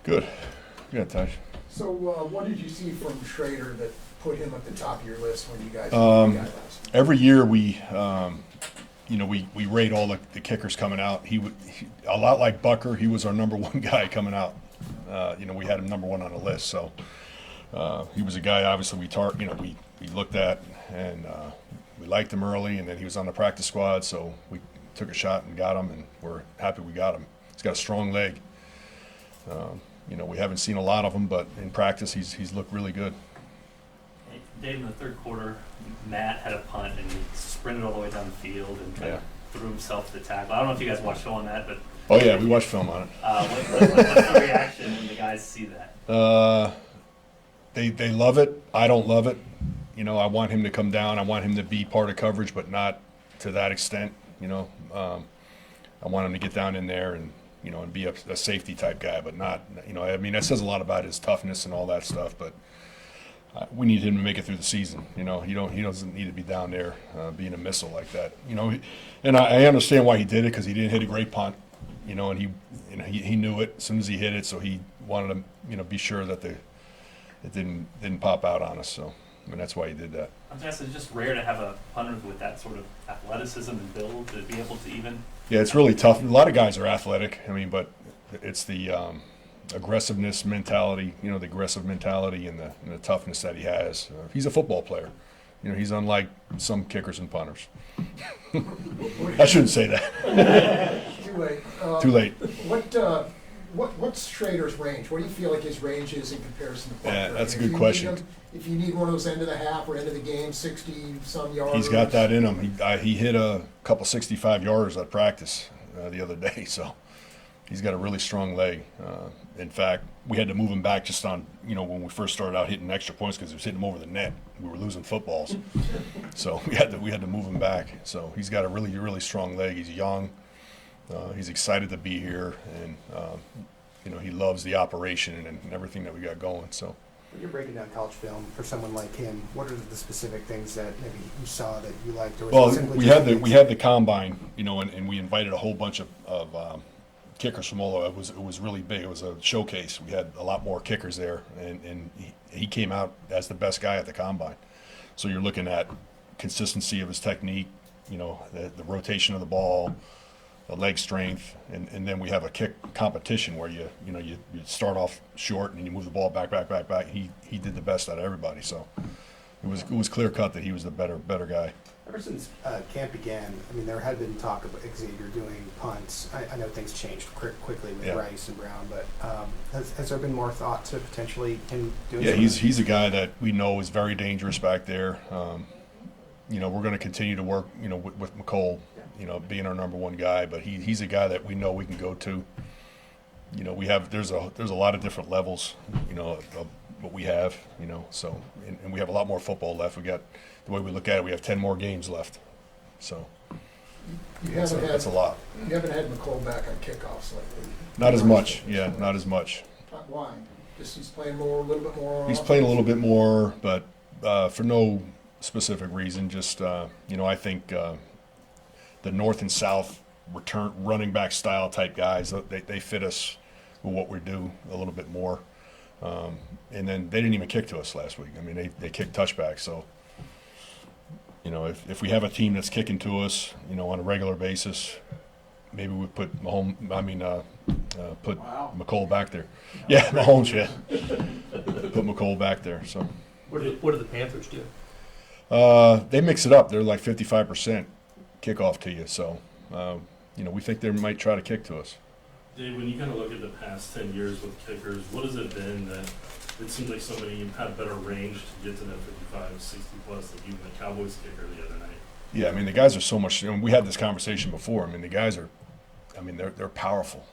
Good. Good, Taj. So what did you see from Schrader that put him at the top of your list when you guys last? Every year we rate all the kickers coming out. He a lot like Bucker. He was our number one guy coming out. We had him number one on the list. So he was a guy. Obviously, we looked at and we liked him early, and then he was on the practice squad. So we took a shot and got him, and we're happy we got him. He's got a strong leg. We haven't seen a lot of him, but in practice, he's looked really good. Dave, in the third quarter, Matt had a punt and he sprinted all the way down the field and kind of threw himself to the tackle. I don't know if you guys watched film on that, but Oh yeah, we watched film on it. What's the reaction when the guys see that? They love it. I don't love it. I want him to come down. I want him to be part of coverage, but not to that extent. I want him to get down in there and be a safety type guy, but not. That says a lot about his toughness and all that stuff, but. We need him to make it through the season. He doesn't need to be down there being a missile like that. And I understand why he did it, because he didn't hit a great punt. And he knew it as soon as he hit it, so he wanted to be sure that it didn't pop out on us. So that's why he did that. I guess it's just rare to have a punter with that sort of athleticism and build to be able to even. Yeah, it's really tough. A lot of guys are athletic. But it's the aggressiveness mentality, the aggressive mentality and the toughness that he has. He's a football player. He's unlike some kickers and punters. I shouldn't say that. Too late. Too late. What's Schrader's range? What do you feel like his range is in comparison to Bucker? Yeah, that's a good question. If you need one of those end of the half or end of the game, 60-some yards. He's got that in him. He hit a couple 65-yarders at practice the other day, so he's got a really strong leg. In fact, we had to move him back just on, when we first started out hitting extra points because he was hitting them over the net. We were losing footballs. So we had to move him back. So he's got a really, really strong leg. He's young. He's excited to be here. And, he loves the operation and everything that we got going. So. When you're breaking down college film for someone like him, what are the specific things that maybe you saw that you liked? Or we had the combine, and we invited a whole bunch of kickers from all over. It was really big. It was a showcase. We had a lot more kickers there, and he came out as the best guy at the combine. So you're looking at consistency of his technique, the rotation of the ball, the leg strength, and then we have a kick competition where you start off short and you move the ball back. He did the best out of everybody. So it was clear cut that he was the better guy. Ever since camp began, there had been talk about Xavier doing punts. I know things changed quickly with Rice and Brown, but has there been more thought to potentially him doing? Yeah, he's a guy that we know is very dangerous back there. We're going to continue to work, with McCole, being our number one guy, but he's a guy that we know we can go to. There's a lot of different levels, of what we have, so and we have a lot more football left. We got, the way we look at it, we have 10 more games left. So that's a lot. You haven't had McCole back on kickoffs lately. Not as much, not as much. Why? Just he's playing a little bit more. He's playing a little bit more, but for no specific reason. Just I think the North and South return running back style type guys, they fit us with what we do a little bit more. And then they didn't even kick to us last week. They kicked touchbacks. So, if we have a team that's kicking to us, on a regular basis, maybe we put McCole back there. Yeah, Mahomes, yeah. Put McCole back there. So. What do the Panthers do? They mix it up. They're like 55% kickoff to you. So, we think they might try to kick to us. Dave, when you kind of look at the past 10 years with kickers, what has it been that it seems like somebody had better range to get to that 55, 60 plus, like even the Cowboys kicker the other night? Yeah, the guys are so much. We had this conversation before. The guys are, they're powerful.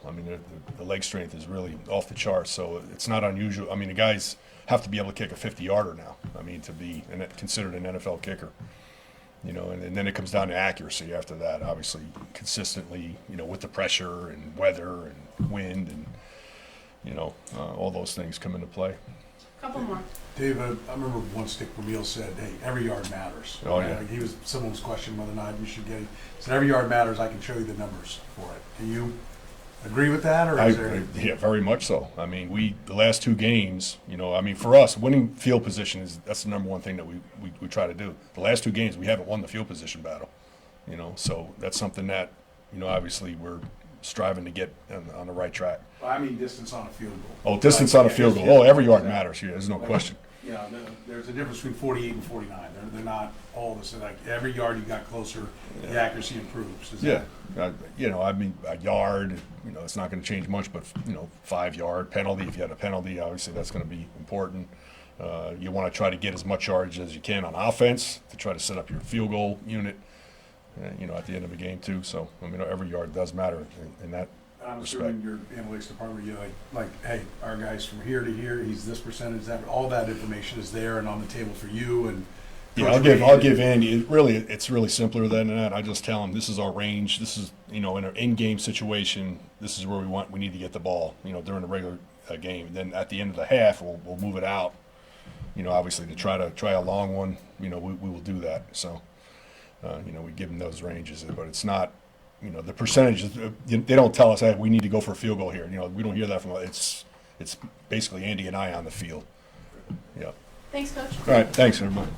The leg strength is really off the charts. So it's not unusual. The guys have to be able to kick a 50-yarder now. To be considered an NFL kicker. And then it comes down to accuracy after that. Obviously, consistently, with the pressure and weather and wind and, all those things come into play. Couple more. Dave, I remember once Dick Vermeil said, "Hey, every yard matters." Oh yeah. Someone was questioning whether or not you should get it. He said, "Every yard matters. I can show you the numbers for it." Can you agree with that, or is there? Yeah, very much so. I mean, the last 2 games, I mean, for us, winning field position that's the number one thing that we try to do. The last 2 games, we haven't won the field position battle, so that's something that, obviously we're striving to get on the right track. I mean, distance on a field goal. Oh, distance on a field goal. Oh, every yard matters here. There's no question. Yeah, there's a difference between 48 and 49. They're not all the same. Like every yard you got closer, the accuracy improves. Is Yeah, that- I mean, a yard, it's not going to change much, but 5-yard penalty. If you had a penalty, obviously that's going to be important. You want to try to get as much yards as you can on offense to try to set up your field goal unit. At the end of the game too. So I mean, every yard does matter in that. And I'm Respect. assuming your analytics department, you're like, hey, our guy's from here to here, he's this percentage, that, all that information is there and on the table for you and. Yeah, Coach I'll Reed give and- Andy. It's really simpler than that. I just tell him this is our range. This is in an in-game situation. This is where we need to get the ball. During the regular game. And then at the end of the half, we'll move it out. Obviously to try a long one. We will do that. So, we give them those ranges, but it's not. The percentages. They don't tell us, hey, we need to go for a field goal here. We don't hear that from. It's basically Andy and I on the field. Yeah. Thanks, Coach. All right. Thanks, everybody.